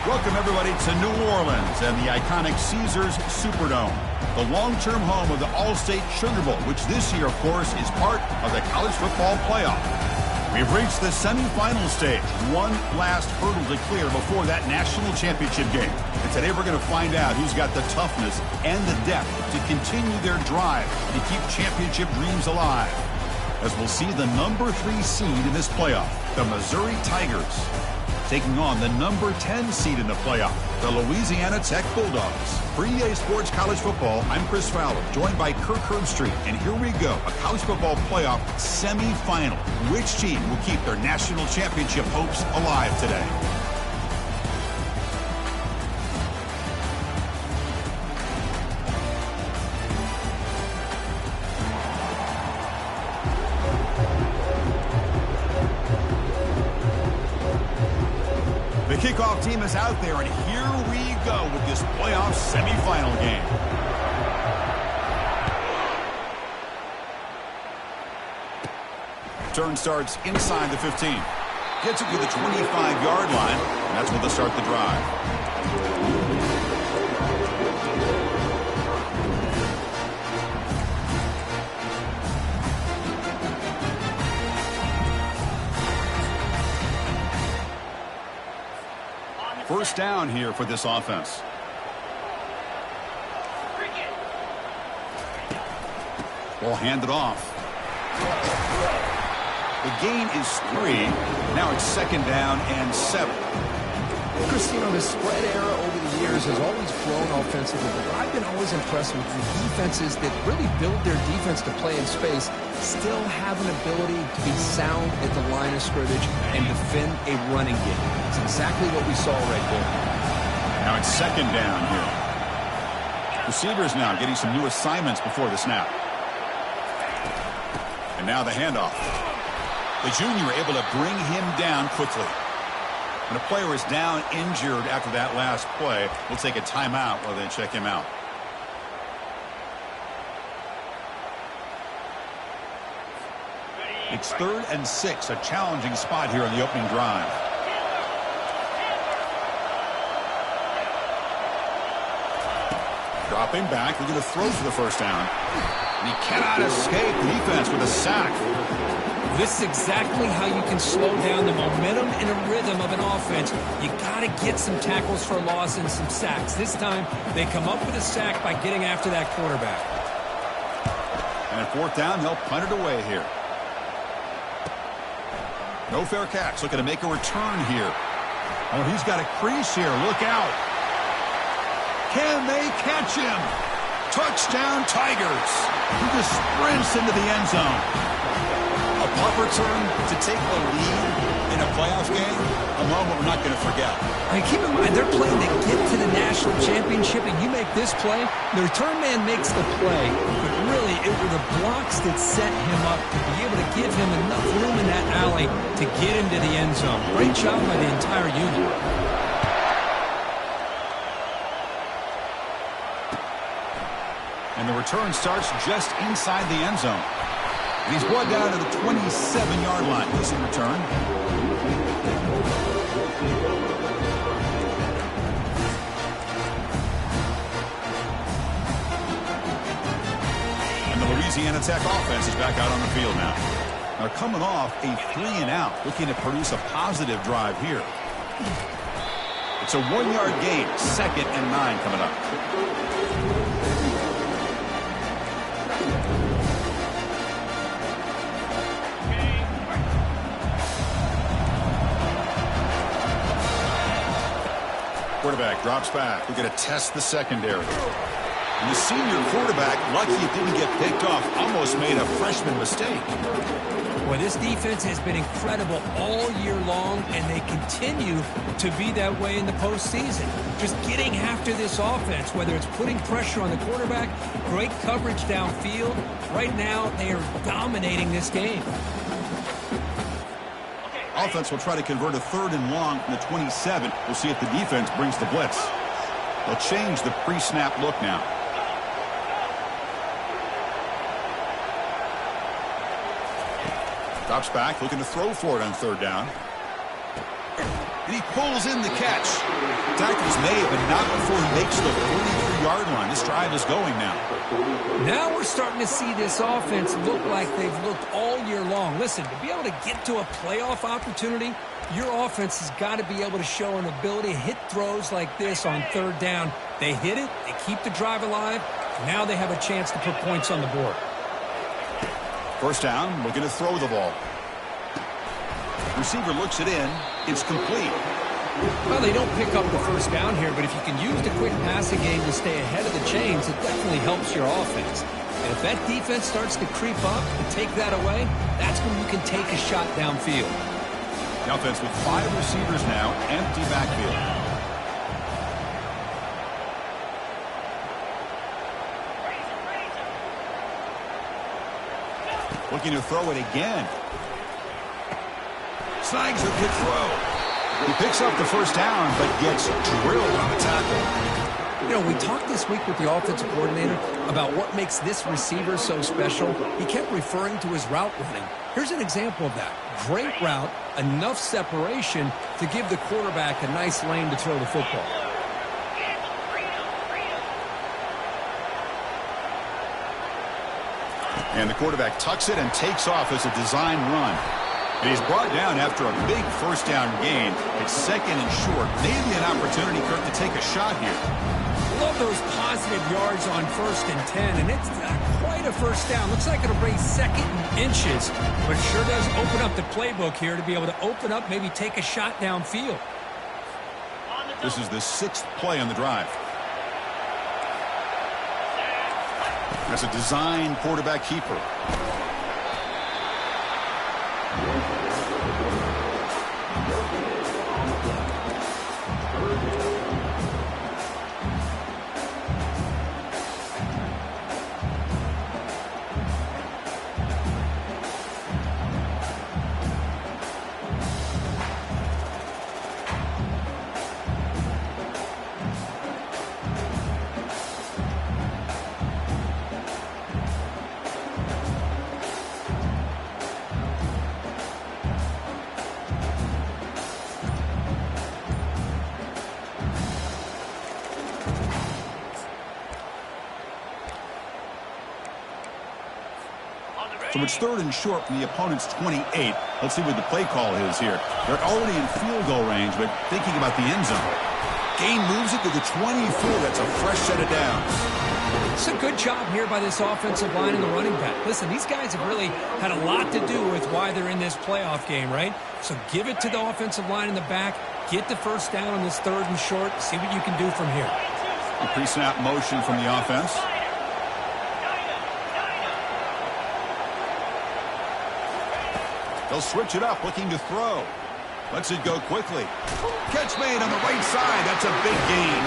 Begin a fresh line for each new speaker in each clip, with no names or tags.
Welcome, everybody, to New Orleans and the iconic Caesars Superdome, the long-term home of the All-State Sugar Bowl, which this year, of course, is part of the college football playoff. We've reached the semifinal stage, one last hurdle to clear before that national championship game. And today we're going to find out who's got the toughness and the depth to continue their drive to keep championship dreams alive. As we'll see the number 3 seed in this playoff, the Missouri Tigers, taking on the number 10 seed in the playoff, the Louisiana Tech Bulldogs. For EA Sports College Football, I'm Chris Fowler, joined by Kirk Herbstreit. And here we go, a college football playoff semifinal. Which team will keep their national championship hopes alive today? The kickoff team is out there, and here we go with this playoff semifinal game. Turn starts inside the 15. Gets it to the 25-yard line, and that's where they'll start the drive. First down here for this offense. Ball handed off. The gain is 3. Now it's second down and 7.
Christine, the spread era over the years has always flown offensively, but I've been always impressed with the defenses that really build their defense to play in space, still have an ability to be sound at the line of scrimmage and defend a running game. It's exactly what we saw right there.
Now it's second down here. Receivers now getting some new assignments before the snap. And now the handoff. The junior able to bring him down quickly. When a player is down injured after that last play, we'll take a timeout while they check him out. It's 3rd and 6, a challenging spot here in the opening drive. Dropping back, we're going to throw for the first down. And he cannot escape defense with a sack.
This is exactly how you can slow down the momentum and a rhythm of an offense. You got to get some tackles for loss and some sacks. This time, they come up with a sack by getting after that quarterback.
And at 4th down, they'll punt it away here. No fair catch. Looking to make a return here. Oh, he's got a crease here. Look out. Can they catch him? Touchdown, Tigers. He just sprints into the end zone. A punt return to take the lead in a playoff game, a moment we're not going to forget.
I mean, keep in mind, they're playing to get to the national championship, and you make this play, the return man makes the play, but really, it were the blocks that set him up to be able to give him enough room in that alley to get him to the end zone. Great job by the entire unit.
And the return starts just inside the end zone. And he's brought down to the 27-yard line. Decent return. And the Louisiana Tech offense is back out on the field now. They're coming off a 3-and-out, looking to produce a positive drive here. It's a 1-yard gain, 2nd and 9 coming up. Quarterback drops back. We're going to test the secondary. And the senior quarterback, lucky it didn't get picked off, almost made a freshman mistake.
Boy, this defense has been incredible all year long, and they continue to be that way in the postseason. Just getting after this offense, whether it's putting pressure on the quarterback, great coverage downfield. Right now, they are dominating this game.
Offense will try to convert a 3rd and long from the 27. We'll see if the defense brings the blitz. They'll change the pre-snap look now. Drops back, looking to throw for it on 3rd down. and he pulls in the catch. Tackles made, but not before he makes the 43-yard line. This drive is going now.
Now we're starting to see this offense look like they've looked all year long. Listen, to be able to get to a playoff opportunity, your offense has got to be able to show an ability to hit throws like this on third down. They hit it, they keep the drive alive, now they have a chance to put points on the board.
First down, looking to throw the ball. Receiver looks it in. It's complete.
Well, they don't pick up the first down here, but if you can use the quick passing game to stay ahead of the chains, it definitely helps your offense. And if that defense starts to creep up and take that away, that's when you can take a shot downfield.
The offense with 5 receivers now, empty backfield. Looking to throw it again. Snags a good throw. He picks up the first down, but gets drilled on the tackle.
You know, we talked this week with the offensive coordinator about what makes this receiver so special. He kept referring to his route running. Here's an example of that. Great route, enough separation to give the quarterback a nice lane to throw the football.
And the quarterback tucks it and takes off as a design run. And he's brought down after a big first down gain. It's second and short. Maybe an opportunity, Kirk, to take a shot here.
Love those positive yards on 1st and 10, and it's not quite a first down. Looks like it'll bring second and inches, but sure does open up the playbook here to be able to open up, maybe take a shot downfield.
This is the 6th play on the drive. That's a design quarterback keeper. So it's 3rd and short from the opponent's 28. Let's see what the play call is here. They're already in field goal range, but thinking about the end zone. Gain moves it to the 24. That's a fresh set of downs.
It's a good job here by this offensive line and the running back. Listen, these guys have really had a lot to do with why they're in this playoff game, right? So give it to the offensive line in the back. Get the first down on this 3rd and short. See what you can do from here.
The pre-snap motion from the offense. They'll switch it up, looking to throw. Lets it go quickly. Catch made on the right side. That's a big gain.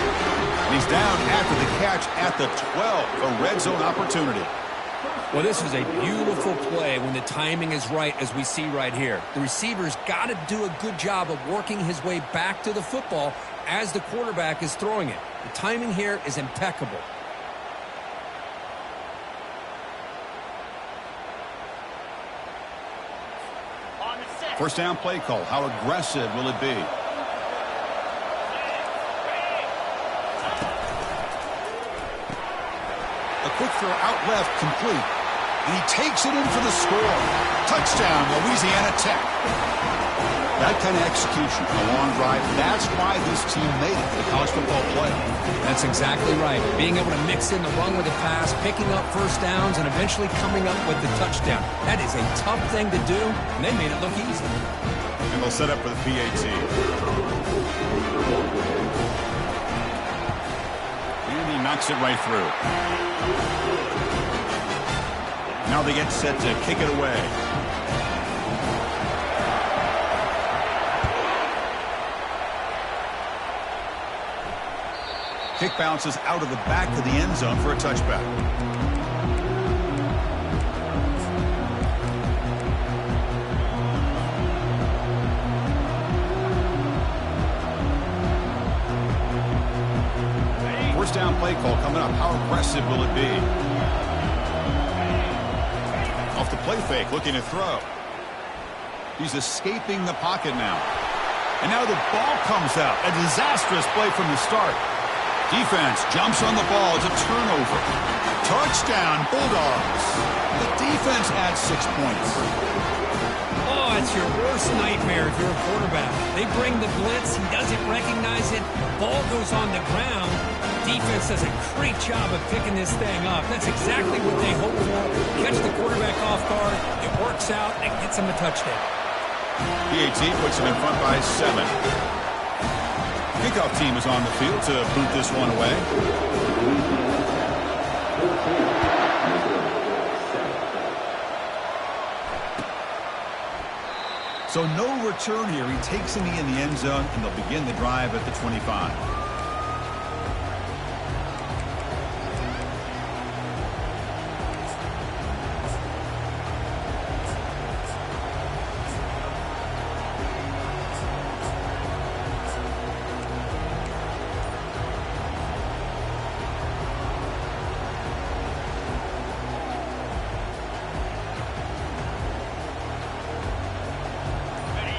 And he's down after the catch at the 12. A red zone opportunity.
Well, this is a beautiful play when the timing is right, as we see right here. The receiver's got to do a good job of working his way back to the football as the quarterback is throwing it. The timing here is impeccable.
First down play call. How aggressive will it be? A quick throw out left, complete. And he takes it in for the score. Touchdown, Louisiana Tech. That kind of execution, a long drive, that's why this team made it to the college football playoff.
That's exactly right. Being able to mix in the run with the pass, picking up first downs, and eventually coming up with the touchdown. That is a tough thing to do, and they made it look easy.
And they'll set up for the PAT. And he knocks it right through. Now they get set to kick it away. Kick bounces out of the back of the end zone for a touchback. First down play call coming up. How aggressive will it be? Off the play fake, looking to throw. He's escaping the pocket now. And now the ball comes out. A disastrous play from the start. Defense jumps on the ball. It's a turnover. Touchdown, Bulldogs. The defense adds 6 points.
Oh, it's your worst nightmare if you're a quarterback. They bring the blitz. He doesn't recognize it. Ball goes on the ground. Defense does a great job of picking this thing up. That's exactly what they hope for. Catch the quarterback off guard. It works out and gets him a touchdown.
PAT puts him in front by 7. Kickoff team is on the field to boot this one away. So no return here. He takes him in the end zone, and they'll begin the drive at the 25.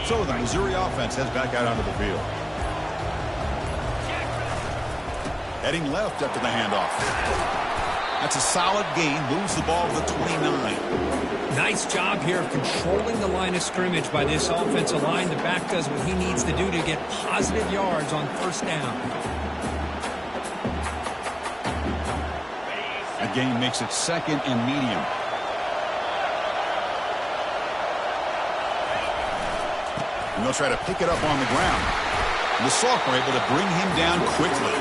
So the Missouri offense heads back out onto the field. Heading left after the handoff. That's a solid gain. Moves the ball to the 29.
Nice job here of controlling the line of scrimmage by this offensive line. The back does what he needs to do to get positive yards on first down.
That gain makes it 2nd and medium. And they'll try to pick it up on the ground. And the Salk were able to bring him down quickly.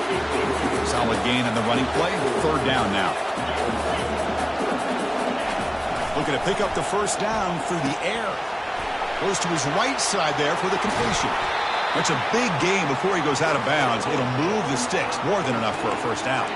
Solid gain in the running play. 3rd down now. Looking to pick up the first down through the air. Goes to his right side there for the completion. That's a big gain before he goes out of bounds. It'll move the sticks. More than enough for a first down.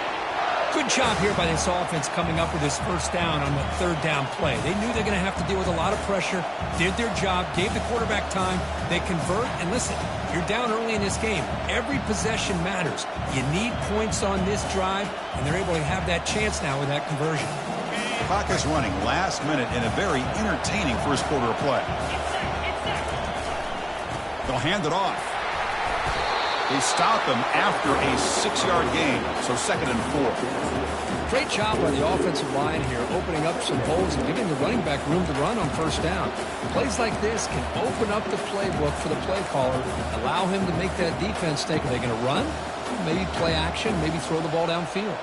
Good job here by this offense coming up with this first down on the 3rd down play. They knew they're going to have to deal with a lot of pressure, did their job, gave the quarterback time. They convert, and listen, you're down early in this game. Every possession matters. You need points on this drive, and they're able to have that chance now with that conversion.
Clock is running last minute in a very entertaining first quarter of play. They'll hand it off. They stop him after a 6-yard gain, so 2nd and 4.
Great job by the offensive line here, opening up some holes and giving the running back room to run on first down. Plays like this can open up the playbook for the play caller, allow him to make that defense think, are they going to run? Maybe play action, maybe throw the ball downfield.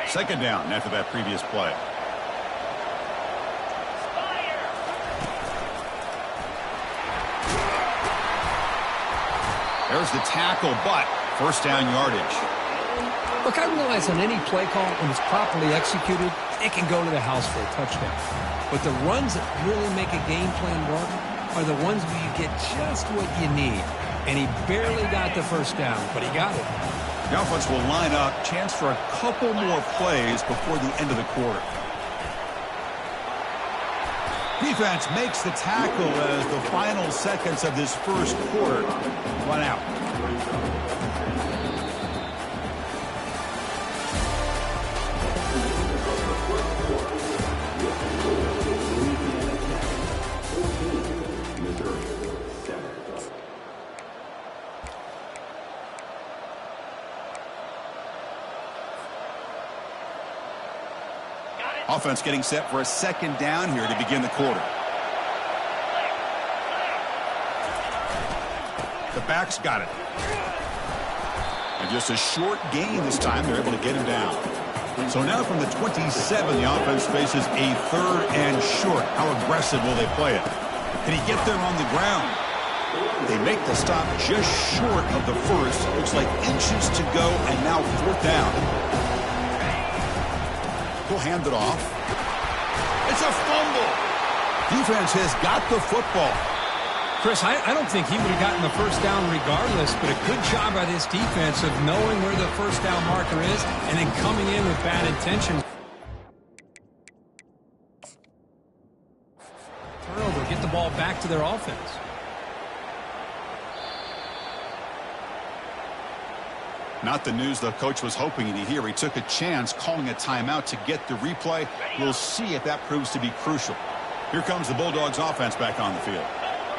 Second down after that previous play. There's the tackle, but first down yardage.
Look, I realize on any play call, when it's properly executed, it can go to the house for a touchdown. But the runs that really make a game plan work are the ones where you get just what you need. And he barely got the first down, but he got it.
The offense will line up. Chance for a couple more plays before the end of the quarter. Defense makes the tackle as the final seconds of this first quarter run out. Offense getting set for a second down here to begin the quarter. The backs got it. And just a short gain this time. They're able to get him down. So now from the 27, the offense faces a 3rd and short. How aggressive will they play it? Can he get there on the ground? They make the stop just short of the first. Looks like inches to go, and now 4th down. He'll hand it off. It's a fumble. Defense has got the football.
Chris, I don't think he would have gotten the first down regardless, but a good job by this defense of knowing where the first down marker is and then coming in with bad intentions. Turnover, get the ball back to their offense.
Not the news the coach was hoping to hear. He took a chance calling a timeout to get the replay. We'll see if that proves to be crucial. Here comes the Bulldogs offense back on the field.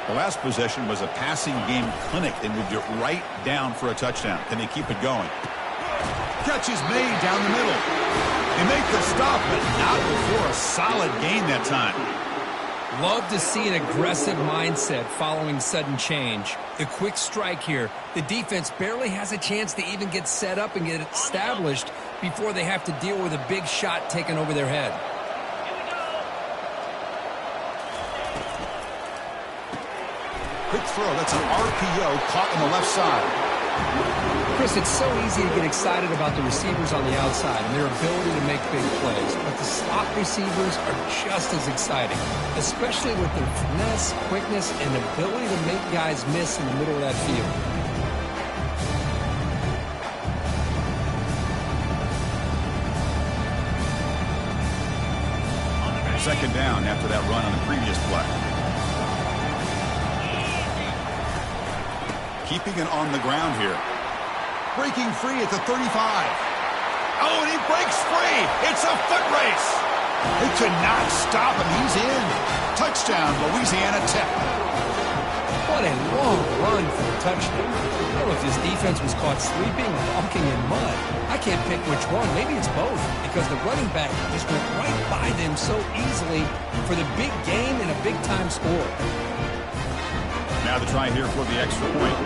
The last possession was a passing game clinic. They moved it right down for a touchdown. Can they keep it going? Catch is made down the middle. They make the stop, but not before a solid gain that time.
Love to see an aggressive mindset following sudden change. The quick strike here. The defense barely has a chance to even get set up and get established before they have to deal with a big shot taken over their head.
Quick throw. That's an RPO caught on the left side.
Chris, it's so easy to get excited about the receivers on the outside and their ability to make big plays, but the slot receivers are just as exciting, especially with their finesse, quickness, and ability to make guys miss in the middle of that field.
Second down after that run on the previous play. Keeping it on the ground here. Breaking free at the 35. Oh, and he breaks free. It's a foot race. They could not stop him. He's in. Touchdown, Louisiana Tech.
What a long run for a touchdown. I don't know if his defense was caught sleeping or walking in mud. I can't pick which one. Maybe it's both, because the running back just went right by them so easily for the big game and a big-time score.
Now the try here for the extra point.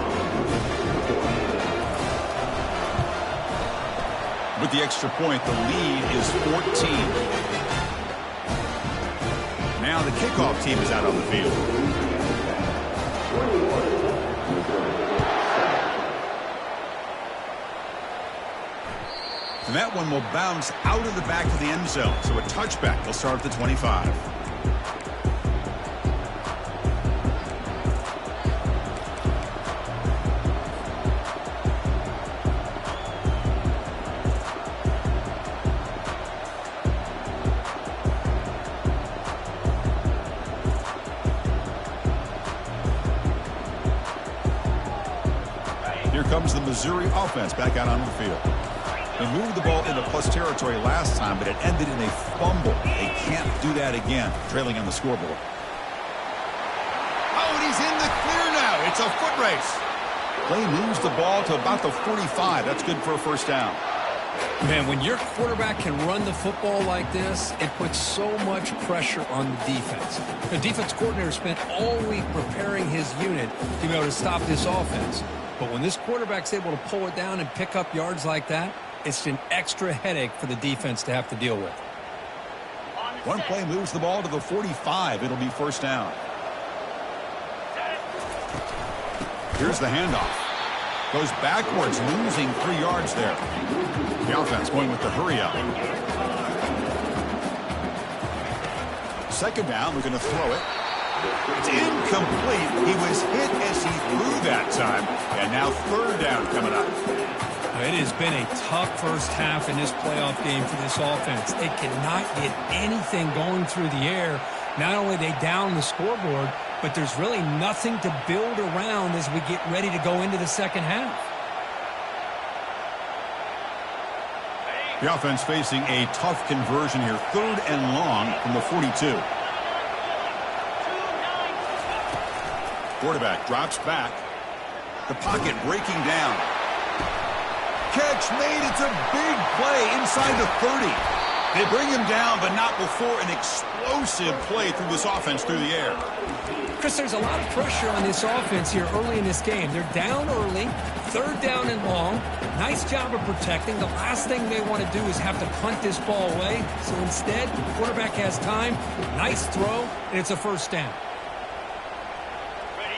With the extra point, the lead is 14. Now the kickoff team is out on the field. And that one will bounce out of the back of the end zone. So a touchback will start at the 25. Here comes the Missouri offense back out on the field. They moved the ball into plus territory last time, but it ended in a fumble. They can't do that again, trailing on the scoreboard. Oh, and he's in the clear now. It's a foot race. Play moves the ball to about the 45. That's good for a first down.
Man, when your quarterback can run the football like this, it puts so much pressure on the defense. The defense coordinator spent all week preparing his unit to be able to stop this offense. But when this quarterback's able to pull it down and pick up yards like that, it's an extra headache for the defense to have to deal with.
One play moves the ball to the 45. It'll be first down. Here's the handoff. Goes backwards, losing 3 yards there. The offense going with the hurry up. Second down, we're going to throw it. It's incomplete. He was hit as he threw that time. And now third down coming up.
It has been a tough first half in this playoff game for this offense. They cannot get anything going through the air. Not only are they down the scoreboard, but there's really nothing to build around as we get ready to go into the second half.
The offense facing a tough conversion here. Third and long from the 42. Quarterback drops back. The pocket breaking down. Catch made. It's a big play inside the 30. They bring him down, but not before an explosive play through this offense through the air.
Chris, there's a lot of pressure on this offense here early in this game. They're down early, third down and long. Nice job of protecting. The last thing they want to do is have to punt this ball away. So instead, the quarterback has time. Nice throw, and it's a first down.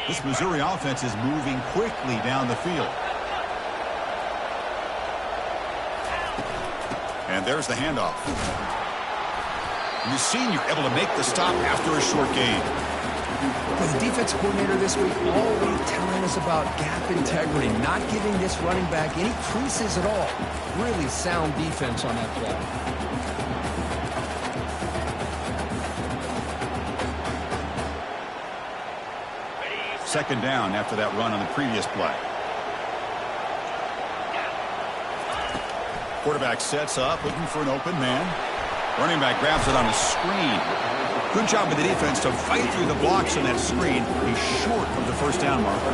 This Missouri offense is moving quickly down the field. And there's the handoff. And the senior able to make the stop after a short gain.
Well, the defense coordinator this week all week telling us about gap integrity, not giving this running back any creases at all. Really sound defense on that play.
Second down after that run on the previous play. Quarterback sets up, looking for an open man. Running back grabs it on a screen. Good job by the defense to fight through the blocks on that screen. He's short of the first down marker.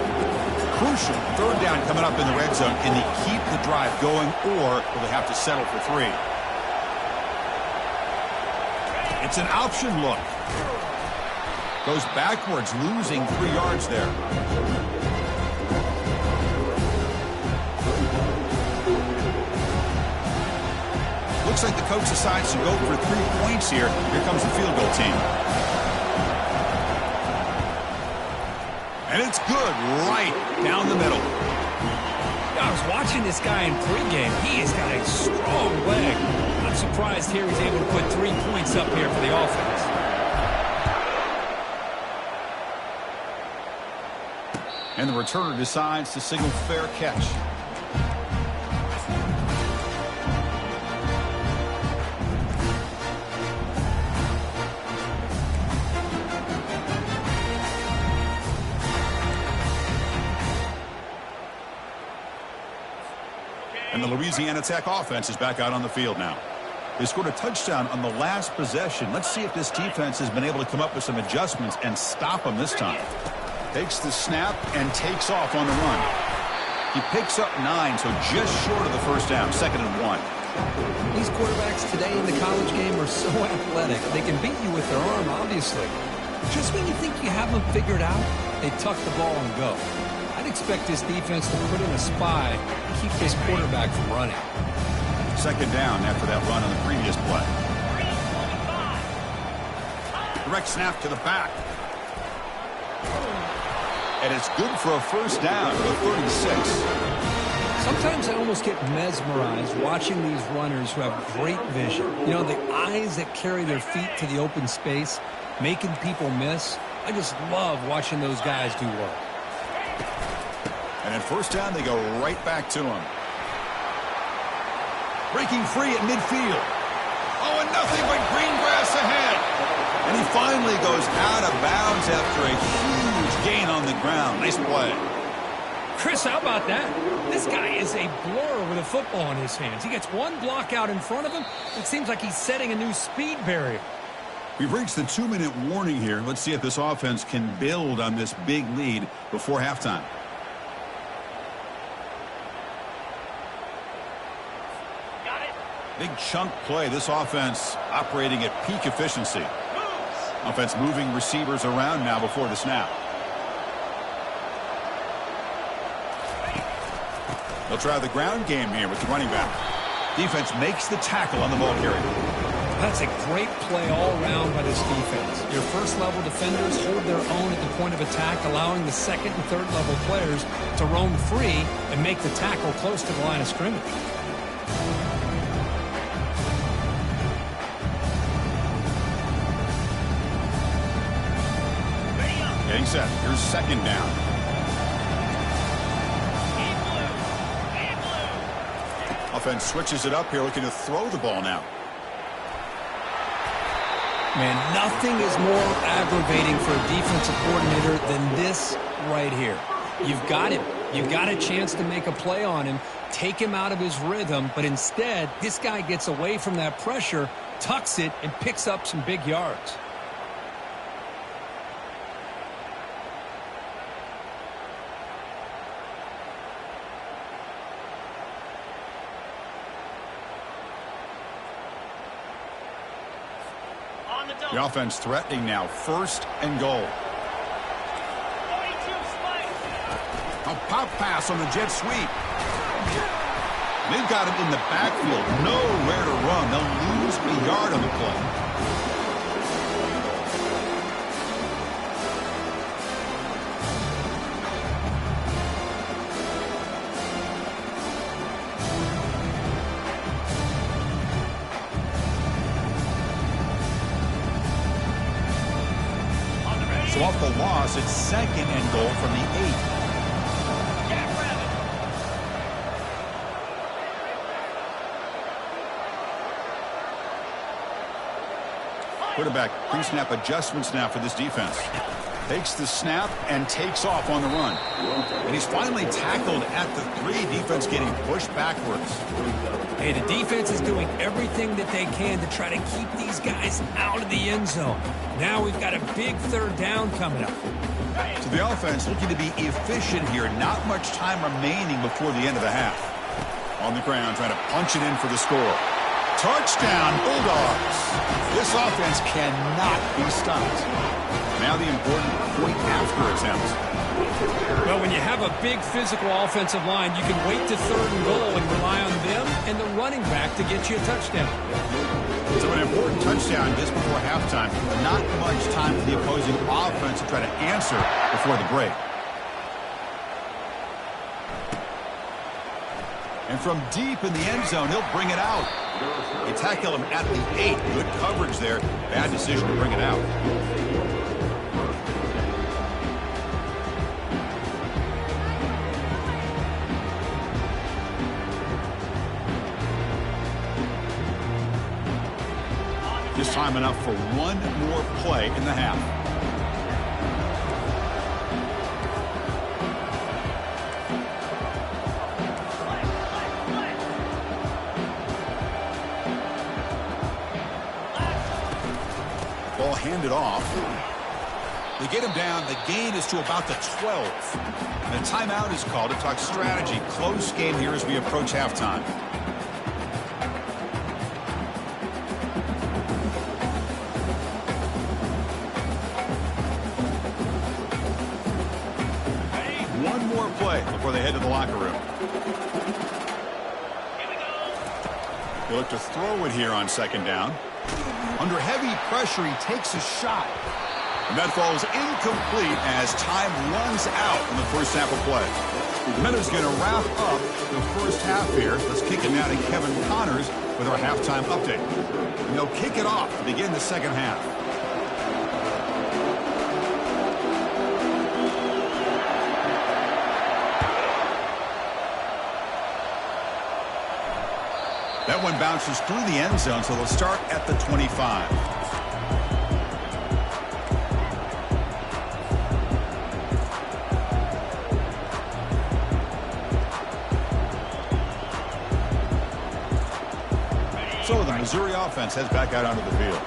Crucial third down coming up in the red zone. Can they keep the drive going, or will they have to settle for 3? It's an option look. Goes backwards, losing 3 yards there. Looks like the coach decides to go for 3 points here. Here comes the field goal team. And it's good right down the middle.
I was watching this guy in pregame. He has got a strong leg. I'm surprised here he's able to put 3 points up here for the offense.
And the returner decides to signal fair catch. And the Louisiana Tech offense is back out on the field now. They scored a touchdown on the last possession. Let's see if this defense has been able to come up with some adjustments and stop them this time. Takes the snap and takes off on the run. He picks up 9, so just short of the first down, 2nd and 1.
These quarterbacks today in the college game are so athletic. They can beat you with their arm, obviously. Just when you think you have them figured out, they tuck the ball and go. I'd expect this defense to put in a spy and keep this quarterback from running.
2nd down after that run on the previous play. Direct snap to the back. And it's good for a first down to the 36.
Sometimes I almost get mesmerized watching these runners who have great vision. You know, the eyes that carry their feet to the open space, making people miss. I just love watching those guys do work.
And at first down, they go right back to him. Breaking free at midfield. Oh, and nothing but green grass ahead. And he finally goes out of bounds after a huge gain on the ground. Nice play.
Chris, how about that? This guy is a blur with a football in his hands. He gets one block out in front of him. It seems like he's setting a new speed barrier.
We've reached the 2-minute warning here. Let's see if this offense can build on this big lead before halftime. Big chunk play. This offense operating at peak efficiency. Offense moving receivers around now before the snap. They'll try the ground game here with the running back. Defense makes the tackle on the ball carrier.
That's a great play all around by this defense. Your first-level defenders hold their own at the point of attack, allowing the second and third-level players to roam free and make the tackle close to the line of scrimmage.
Getting set. Here's 2nd down. Offense switches it up here, looking to throw the ball now.
Man, nothing is more aggravating for a defensive coordinator than this right here. You've got him. You've got a chance to make a play on him, take him out of his rhythm, but instead, this guy gets away from that pressure, tucks it, and picks up some big yards.
The offense threatening now. 1st and goal. A pop pass on the jet sweep. They've got him in the backfield. Nowhere to run. They'll lose a yard on the play. So off the loss, it's 2nd and goal from the 8. Quarterback pre-snap adjustments now for this defense. Takes the snap and takes off on the run. And he's finally tackled at the 3. Defense getting pushed backwards.
Hey, the defense is doing everything that they can to try to keep these guys out of the end zone. Now we've got a big 3rd down coming up.
So the offense looking to be efficient here. Not much time remaining before the end of the half. On the ground, trying to punch it in for the score. Touchdown, Bulldogs. This offense cannot be stopped. Now the important point-after attempt.
Well, when you have a big physical offensive line, you can wait to 3rd and goal and rely on them and the running back to get you a touchdown.
So an important touchdown just before halftime. Not much time for the opposing offense to try to answer before the break. And from deep in the end zone, he'll bring it out. They tackle him at the 8. Good coverage there. Bad decision to bring it out. Just time enough for one more play in the half. Ball handed off. They get him down. The gain is to about the 12. And a timeout is called to talk strategy. Close game here as we approach halftime. One more play before they head to the locker room. They look to throw it here on 2nd down. Under heavy pressure, he takes a shot. And that falls incomplete as time runs out in the first half of play. The Meadows going to wrap up the first half here. Let's kick it now to Kevin Connors with our halftime update. And they'll kick it off to begin the second half. That one bounces through the end zone, so they'll start at the 25. So the Missouri offense heads back out onto the field.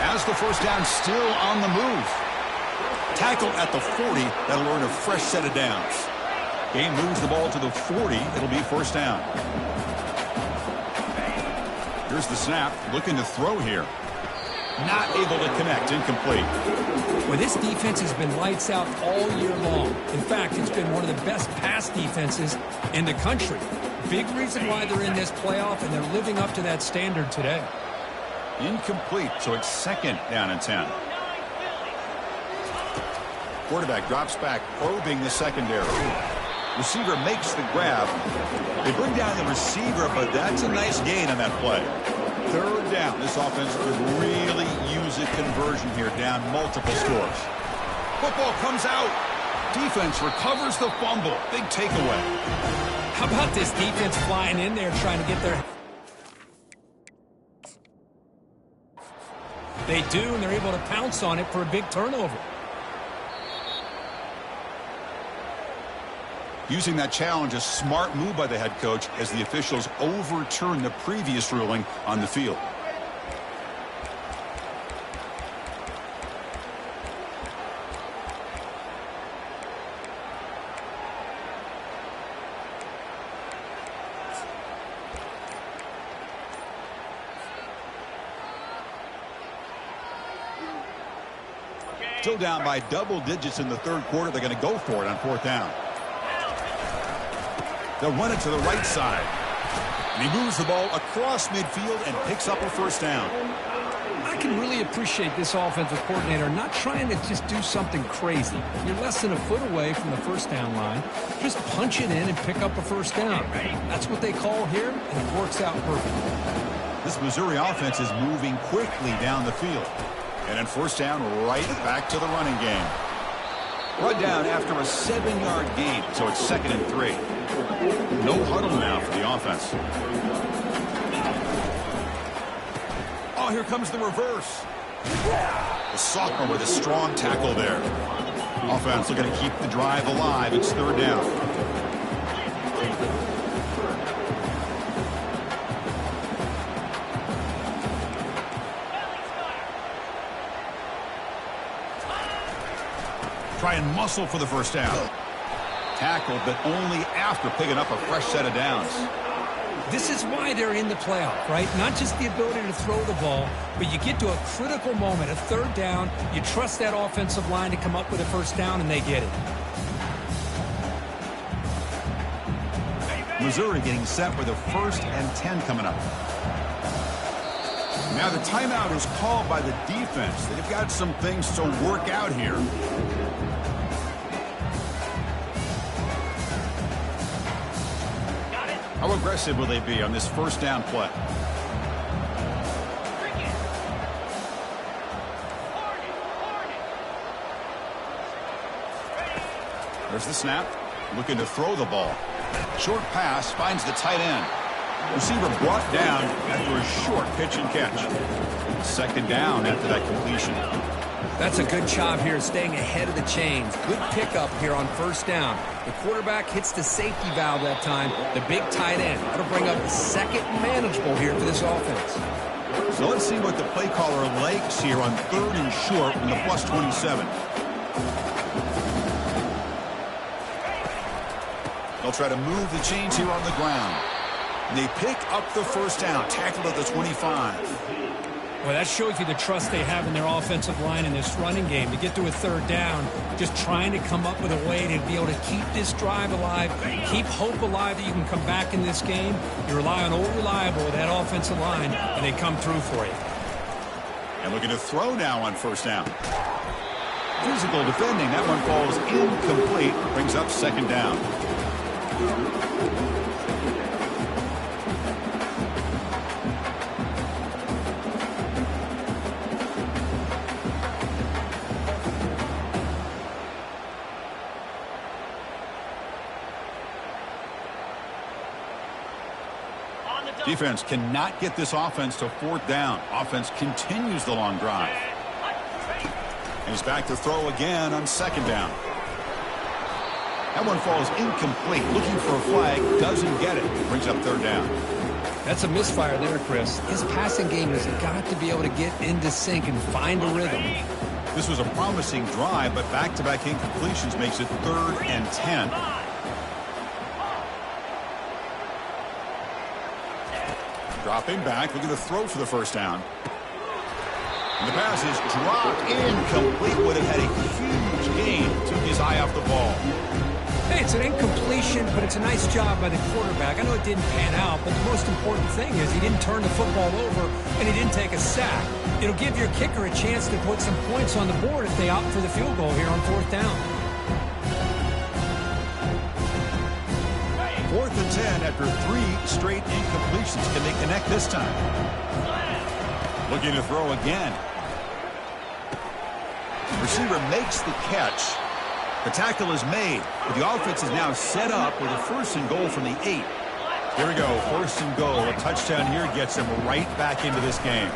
As the first down still on the move. Tackle at the 40. That'll earn a fresh set of downs. Game moves the ball to the 40. It'll be first down. Here's the snap. Looking to throw here. Not able to connect. Incomplete.
Well, this defense has been lights out all year long. In fact, it's been one of the best pass defenses in the country. Big reason why they're in this playoff, and they're living up to that standard today.
Incomplete, so it's 2nd down and 10. Quarterback drops back, probing the secondary. Receiver makes the grab. They bring down the receiver, but that's a nice gain on that play. 3rd down. This offense could really use a conversion here, down multiple scores. Football comes out. Defense recovers the fumble. Big takeaway.
How about this defense flying in there trying to get their... They do, and they're able to pounce on it for a big turnover.
Using that challenge, a smart move by the head coach as the officials overturn the previous ruling on the field. Still down by double digits in the 3rd quarter. They're going to go for it on 4th down. They'll run it to the right side. And he moves the ball across midfield and picks up a first down.
I can really appreciate this offensive coordinator not trying to just do something crazy. You're less than a foot away from the first down line. Just punch it in and pick up a first down. That's what they call here, and it works out perfectly.
This Missouri offense is moving quickly down the field. And in first down, right back to the running game. Brought down after a 7-yard gain, so it's 2nd and 3. No huddle now for the offense. Oh, here comes the reverse. The sophomore with a strong tackle there. Offense looking to keep the drive alive. It's 3rd down. Try and muscle for the 1st down. Tackled, but only after picking up a fresh set of downs.
This is why they're in the playoff, right? Not just the ability to throw the ball, but you get to a critical moment, a 3rd down. You trust that offensive line to come up with a 1st down, and they get it.
Missouri getting set with a 1st and 10 coming up. Now the timeout is called by the defense. They've got some things to work out here. How aggressive will they be on this 1st down play? There's the snap. Looking to throw the ball. Short pass finds the tight end. Receiver brought down after a short pitch and catch. 2nd down after that completion.
That's a good job here staying ahead of the chains. Good pickup here on 1st down. The quarterback hits the safety valve that time. The big tight end. That'll bring up 2nd manageable here for this offense.
So let's see what the play caller likes here on 3rd and short from the +27. They'll try to move the chains here on the ground. And they pick up the 1st down. Tackled at the 25.
Well, that shows you the trust they have in their offensive line in this running game. To get to a 3rd down, just trying to come up with a way to be able to keep this drive alive, keep hope alive that you can come back in this game. You rely on old reliable with that offensive line, and they come through for you.
And looking to throw now on 1st down. Physical defending. That one falls incomplete. Brings up 2nd down. Defense cannot get this offense to 4th down. Offense continues the long drive. And he's back to throw again on 2nd down. That one falls incomplete. Looking for a flag. Doesn't get it. Brings up 3rd down.
That's a misfire there, Chris. His passing game has got to be able to get into sync and find a rhythm.
This was a promising drive, but back-to-back incompletions makes it 3rd and 10. Dropping back, looking to throw for the 1st down. And the pass is dropped incomplete. Would have had a huge gain. Took his eye off the ball.
Hey, it's an incompletion, but it's a nice job by the quarterback. I know it didn't pan out, but the most important thing is he didn't turn the football over and he didn't take a sack. It'll give your kicker a chance to put some points on the board if they opt for the field goal here on 4th down.
4th and 10 after 3 straight incompletions. Can they connect this time? Looking to throw again. Receiver makes the catch. The tackle is made, but the offense is now set up with a 1st and goal from the 8. Here we go, 1st and goal. A touchdown here gets them right back into this game.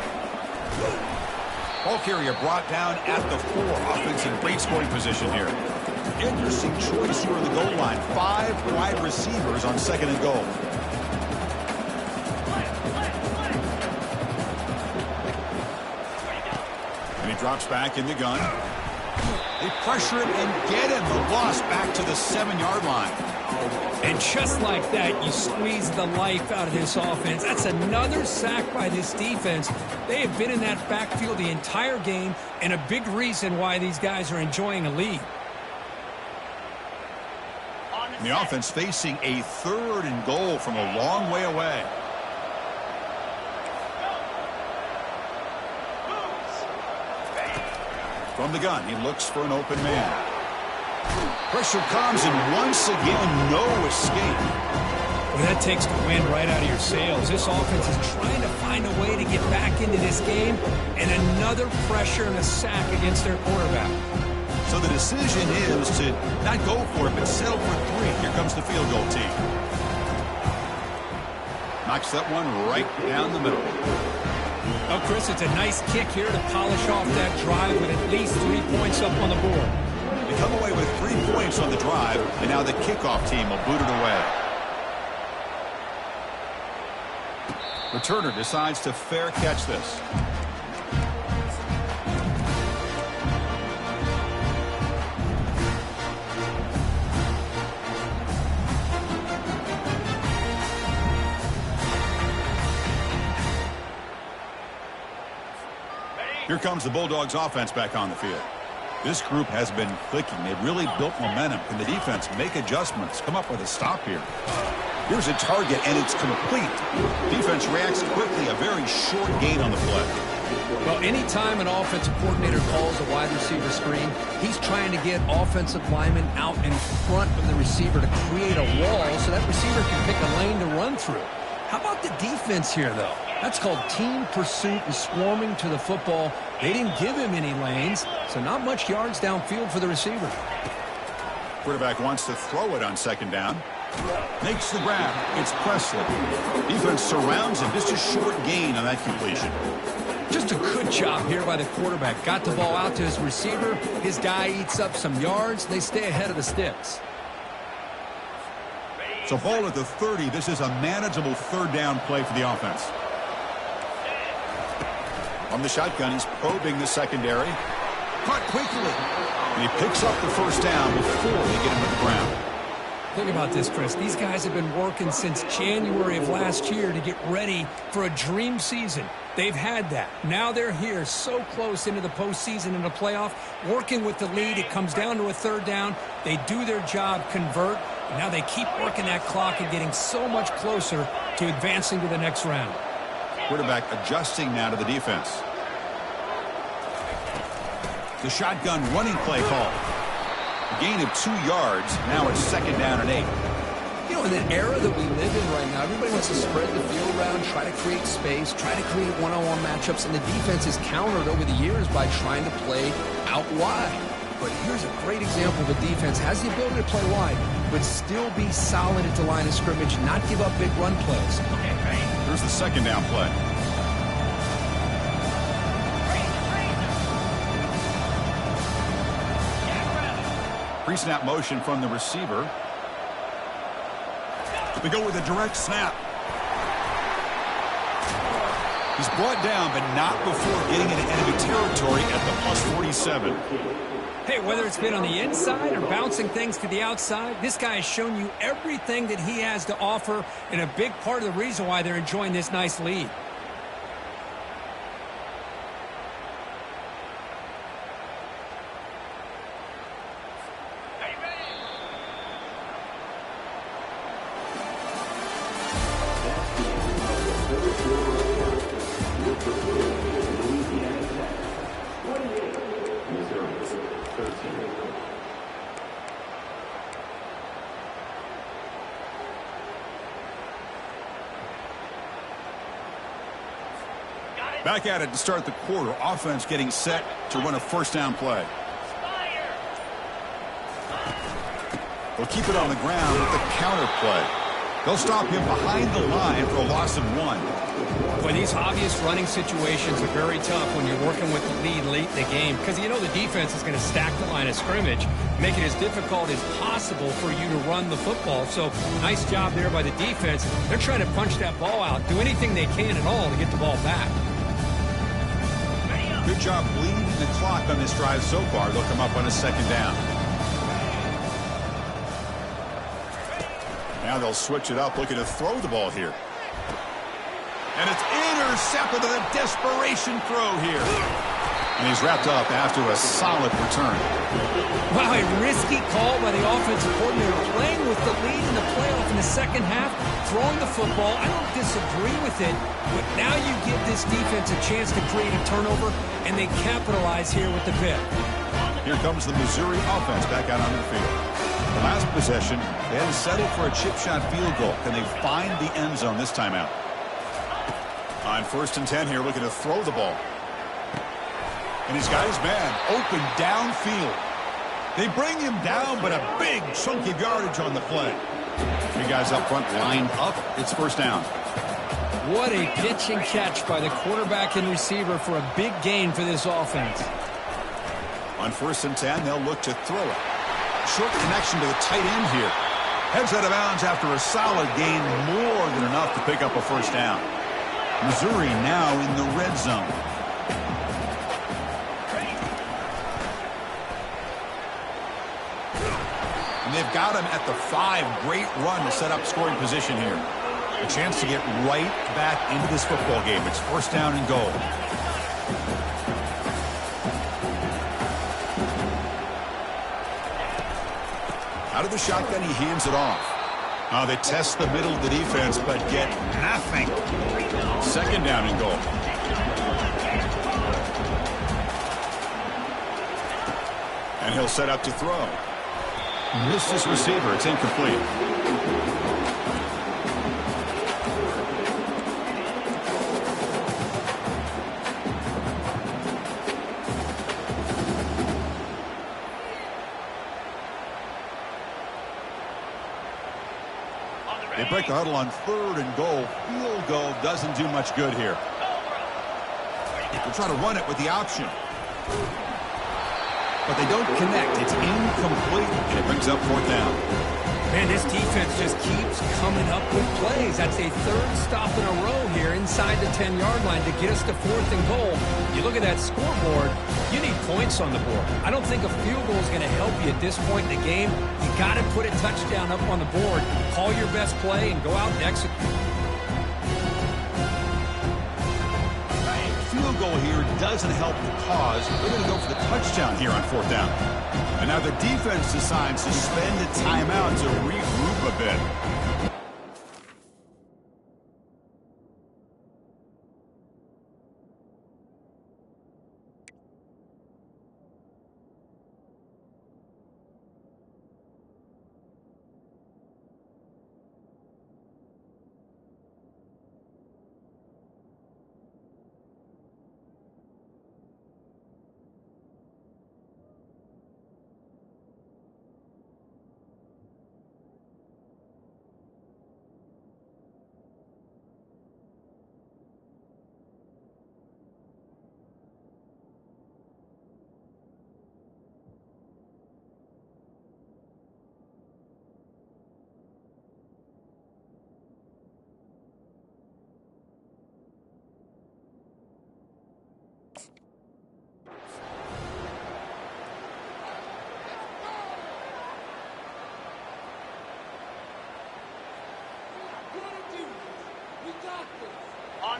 Ball carrier brought down at the 4. Offense in great scoring position here. Interesting choice here on the goal line. 5 wide receivers on 2nd and goal. And he drops back in the gun. They pressure him and get him. The loss back to the 7-yard line.
And just like that, you squeeze the life out of this offense. That's another sack by this defense. They have been in that backfield the entire game, and a big reason why these guys are enjoying a lead.
And the offense facing a 3rd and goal from a long way away. From the gun, he looks for an open man. Pressure comes, and once again, no escape.
Well, that takes the wind right out of your sails. This offense is trying to find a way to get back into this game, and another pressure and a sack against their quarterback.
So the decision is to not go for it, but settle for 3. Here comes the field goal team. Knocks that one right down the middle.
Oh, Chris, it's a nice kick here to polish off that drive with at least 3 points up on the board.
They come away with 3 points on the drive, and now the kickoff team will boot it away. Returner decides to fair catch this. Here comes the Bulldogs offense back on the field. This group has been clicking. They've really built momentum. Can the defense make adjustments? Come up with a stop here. Here's a target, and it's complete. Defense reacts quickly. A very short gain on the play.
Well, anytime an offensive coordinator calls a wide receiver screen, he's trying to get offensive linemen out in front of the receiver to create a wall so that receiver can pick a lane to run through. How about the defense here, though? That's called team pursuit and swarming to the football. They didn't give him any lanes, so not much yards downfield for the receiver.
Quarterback wants to throw it on second down. Makes the grab. It's Presley. Defense surrounds him. Just a short gain on that completion.
Just a good job here by the quarterback. Got the ball out to his receiver. His guy eats up some yards. They stay ahead of the sticks.
So ball at the 30. This is a manageable third down play for the offense. From the shotgun, he's probing the secondary. Caught quickly. And he picks up the first down before they get him to the ground.
Think about this, Chris. These guys have been working since January of last year to get ready for a dream season. They've had that. Now they're here so close into the postseason and the playoff, working with the lead. It comes down to a third down. They do their job, convert. And now they keep working that clock and getting so much closer to advancing to the next round.
Quarterback adjusting now to the defense. The shotgun running play call. A gain of 2 yards. Now it's second down and 8.
You know, in the era that we live in right now, everybody wants to spread the field around, try to create space, try to create one-on-one matchups, and the defense is countered over the years by trying to play out wide. But here's a great example of a defense has the ability to play wide, but still be solid at the line of scrimmage, not give up big run plays.
Here's the second down play. Pre-snap motion from the receiver. We go with a direct snap. He's brought down, but not before getting into enemy territory at the plus 47.
Hey, whether it's been on the inside or bouncing things to the outside, this guy has shown you everything that he has to offer, and a big part of the reason why they're enjoying this nice lead.
Back at it to start the quarter. Offense getting set to run a first down play. They'll keep it on the ground with the counter play. They'll stop him behind the line for a loss of 1.
Boy, these obvious running situations are very tough when you're working with the lead late in the game, because you know the defense is going to stack the line of scrimmage, make it as difficult as possible for you to run the football. So nice job there by the defense. They're trying to punch that ball out, do anything they can at all to get the ball back.
Good job bleeding the clock on this drive so far. They'll come up on a second down. Now they'll switch it up, looking to throw the ball here. And it's intercepted with a desperation throw here. And he's wrapped up after a solid return.
Wow, a risky call by the offensive coordinator, playing with the lead in the playoff in the second half, throwing the football. I don't disagree with it, but now you give this defense a chance to create a turnover, and they capitalize here with the pick.
Here comes the Missouri offense back out on the field. The last possession, they had to settle for a chip shot field goal. Can they find the end zone this time out? On 1st and 10 here, looking to throw the ball. And he's got his man open downfield. They bring him down, but a big chunk of yardage on the play. Three guys up front lined up. It's first down.
What a pitch and catch by the quarterback and receiver for a big gain for this offense.
On 1st and 10, they'll look to throw it. Short connection to the tight end here. Heads out of bounds after a solid gain, more than enough to pick up a first down. Missouri now in the red zone. And they've got him at the 5. Great run to set up scoring position here. A chance to get right back into this football game. It's first down and goal. Out of the shotgun, he hands it off. They test the middle of the defense, but get nothing. Second down and goal. And he'll set up to throw. Missed his receiver. It's incomplete. They break the huddle on 3rd and goal. Field goal doesn't do much good here. They'll try to run it with the option. But they don't connect. It's incomplete, and it brings up 4th down.
Man, this defense just keeps coming up with plays. That's a 3rd stop in a row here inside the 10-yard line to get us to 4th and goal. You look at that scoreboard, you need points on the board. I don't think a field goal is going to help you at this point in the game. You got to put a touchdown up on the board, call your best play, and go out and execute.
Field goal here doesn't help the cause. They're going to go for the touchdown here on 4th down. And now the defense decides to spend a timeout to regroup a bit.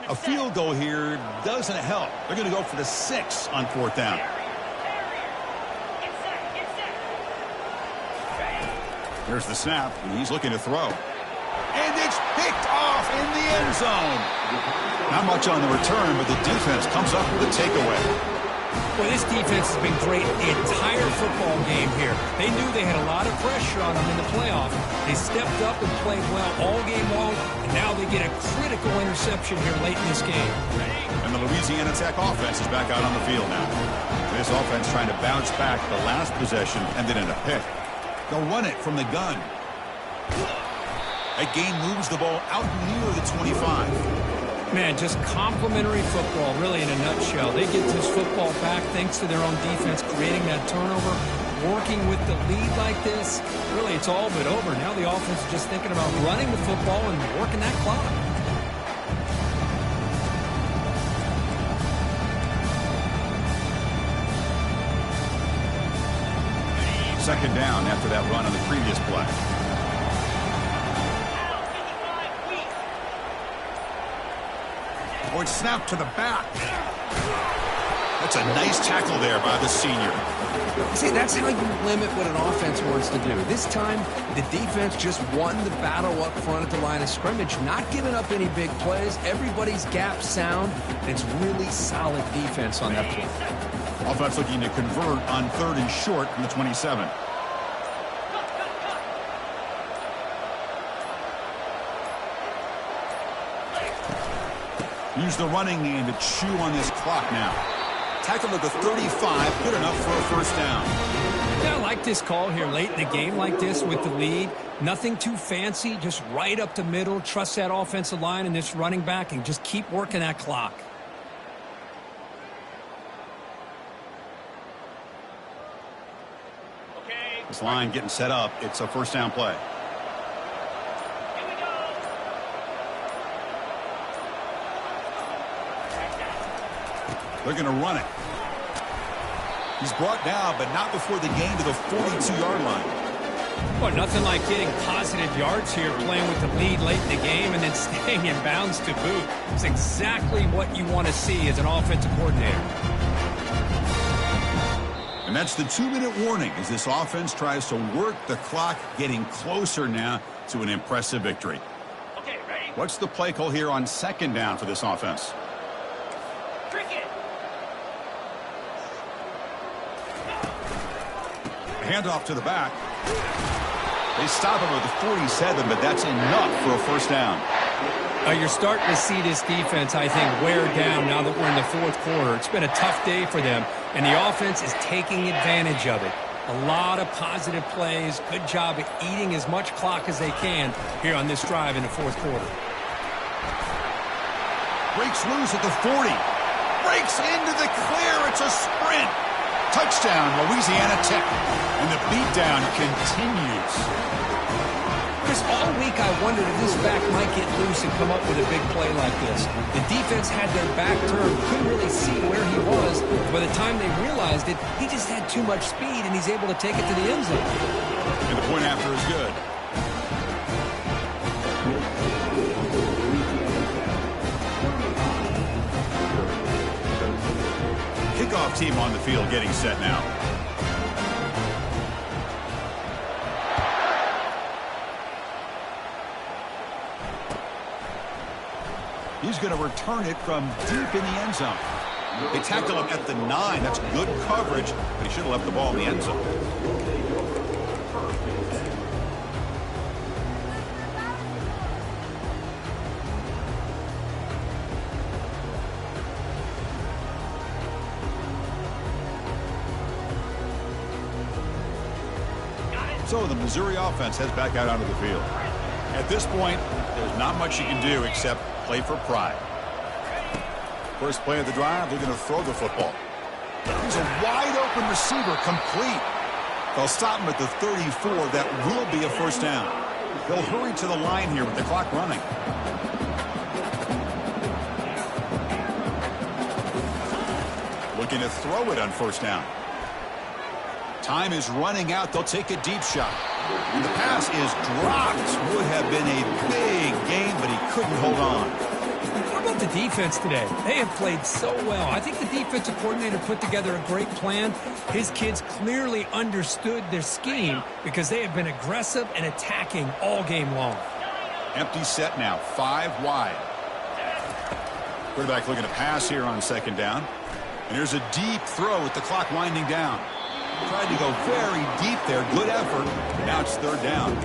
A field goal here doesn't help. They're going to go for the 6 on 4th down. Here's the snap, and he's looking to throw. And it's picked off in the end zone. Not much on the return, but the defense comes up with a takeaway.
Well, this defense has been great the entire football game here. They knew they had a lot of pressure on them in the playoff. They stepped up and played well all game long, and now they get a critical interception here late in this game.
And the Louisiana Tech offense is back out on the field now. This offense trying to bounce back. The last possession ended in a pick. They'll run it from the gun. That game moves the ball out near the 25.
Man, just complimentary football, really, in a nutshell. They get this football back thanks to their own defense, creating that turnover, working with the lead like this. Really, it's all but over. Now the offense is just thinking about running the football and working that clock.
Second down after that run on the previous play. Or it's snapped to the back. That's a nice tackle there by the senior.
See, that's how you limit what an offense wants to do. This time, the defense just won the battle up front at the line of scrimmage, not giving up any big plays. Everybody's gap sound. And it's really solid defense on that play.
Offense looking to convert on 3rd and short from the 27. Use the running game to chew on this clock now. Tackled at the 35, good enough for a first down.
Yeah, I like this call here late in the game like this with the lead. Nothing too fancy, just right up the middle. Trust that offensive line and this running back and just keep working that clock.
This line getting set up. It's a first down play.
Here we go.
They're going to run it. He's brought down, but not before the gain to the 42-yard line.
Well, nothing like getting positive yards here, playing with the lead late in the game and then staying in bounds to boot. It's exactly what you want to see as an offensive coordinator.
And that's the 2-minute warning as this offense tries to work the clock, getting closer now to an impressive victory.
Okay, ready?
What's the play call here on second down for this offense?
Cricket.
Handoff to the back. They stop him at the 47, but that's enough for a first down.
You're starting to see this defense, I think, wear down now that we're in the fourth quarter. It's been a tough day for them, and the offense is taking advantage of it. A lot of positive plays. Good job at eating as much clock as they can here on this drive in the fourth quarter.
Breaks loose at the 40. Breaks into the clear. It's a sprint. Touchdown, Louisiana Tech. And the beatdown continues.
Chris, all week I wondered if this back might get loose and come up with a big play like this. The defense had their back turned, couldn't really see where he was. By the time they realized it, he just had too much speed, and he's able to take it to the end zone.
And the point after is good. Kickoff team on the field getting set now. He's going to return it from deep in the end zone. They tackle him at the 9. That's good coverage, but he should have left the ball in the end zone. So the Missouri offense heads back out onto the field. At this point, there's not much you can do except play for pride. First play of the drive, they're going to throw the football. Here's a wide-open receiver, complete. They'll stop him at the 34. That will be a first down. They'll hurry to the line here with the clock running. Looking to throw it on first down. Time is running out. They'll take a deep shot. And the pass is dropped. Would have been a big gain, but he couldn't hold on.
What about the defense today? They have played so well. I think the defensive coordinator put together a great plan. His kids clearly understood their scheme because they have been aggressive and attacking all game long.
Empty set now, 5 wide. Quarterback looking to pass here on second down. And here's a deep throw with the clock winding down. Tried to go very deep there. Good effort. Now it's third down.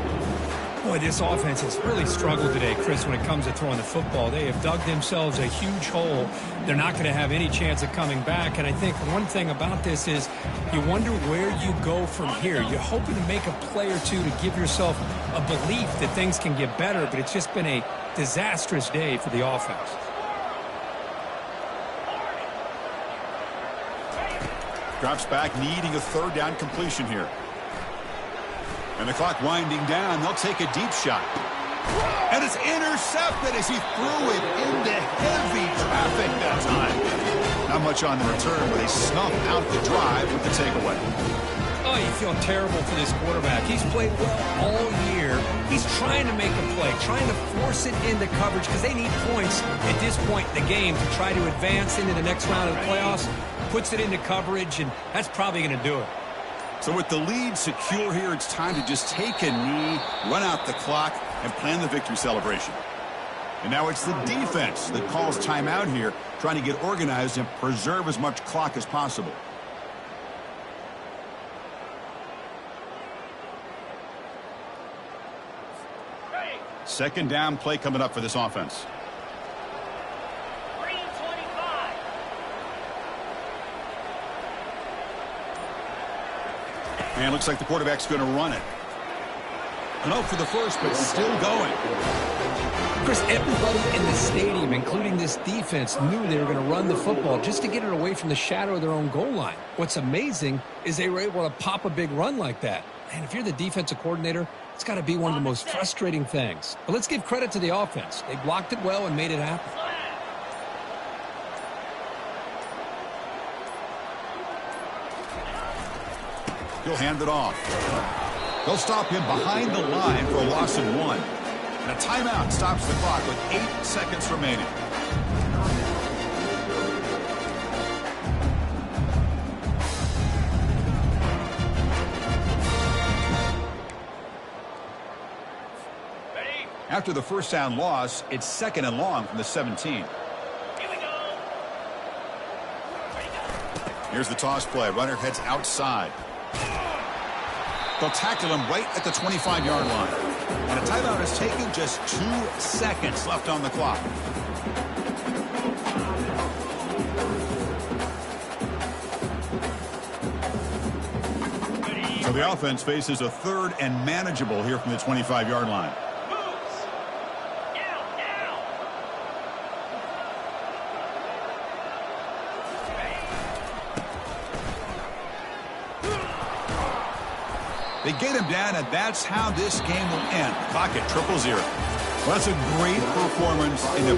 Boy, this offense has really struggled today, Chris, when it comes to throwing the football. They have dug themselves a huge hole. They're not going to have any chance of coming back. And I think one thing about this is you wonder where you go from here. You're hoping to make a play or two to give yourself a belief that things can get better, but it's just been a disastrous day for the offense.
Drops back, needing a third down completion here. And the clock winding down. They'll take a deep shot. And it's intercepted as he threw it into heavy traffic that time. Not much on the return, but they snuffed out the drive with the takeaway.
Oh, you feel terrible for this quarterback. He's played well all year. He's trying to make a play, trying to force it into coverage because they need points at this point in the game to try to advance into the next round of the playoffs. Puts it into coverage, and that's probably going to do it.
So with the lead secure here, it's time to just take a knee, run out the clock, and plan the victory celebration. And now it's the defense that calls timeout here, trying to get organized and preserve as much clock as possible. Second down play coming up for this offense. And looks like the quarterback's going to run it. And up for the first, but still going.
Chris, everybody in the stadium, including this defense, knew they were going to run the football just to get it away from the shadow of their own goal line. What's amazing is they were able to pop a big run like that. And if you're the defensive coordinator, it's got to be one of the most frustrating things. But let's give credit to the offense. They blocked it well and made it happen.
He'll hand it off. They'll stop him behind the line for a loss of 1. And a timeout stops the clock with 8 seconds remaining.
Ready?
After the first down loss, it's 2nd and long from the 17.
Here we go. Ready, go.
Here's the toss play. Runner heads outside. They'll tackle him right at the 25-yard line. And a timeout is taken, just 2 seconds left on the clock. So the offense faces a 3rd and manageable here from the 25-yard line.
Moves. Now, now.
They get him down, and that's how this game will end. Clock at 0-0. Well, that's a great performance in the